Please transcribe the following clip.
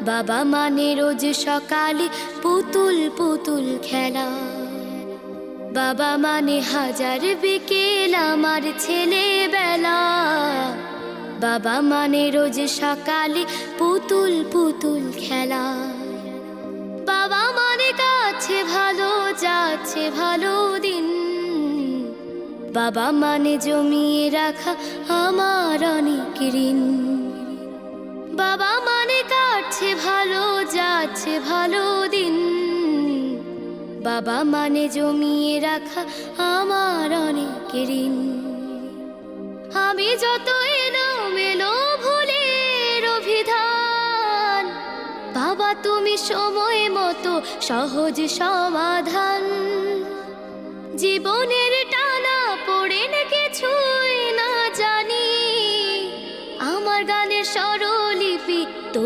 বাবা মানে রোজ সকালে পুতুল পুতুল খেলা। বাবা মানে হাজার বিকেল আমার ছেলেবেলা। বাবা মানে রোজ সকালে পুতুল পুতুল খেলা। বাবা মানে কাছে ভালো যাচ্ছে ভালো দিন। বাবা মানে জমিয়ে রাখা আমার অনেক ঋণ। বাবা মানে কাটছে ভালো যাচ্ছে ভালো দিন। বাবা মানে জমিয়ে রাখা আমার অনেক ঋণ। আমি যত এলোমেলো ভুলের অভিধান, বাবা তুমি সময় মতো সহজ সমাধান। জীবনের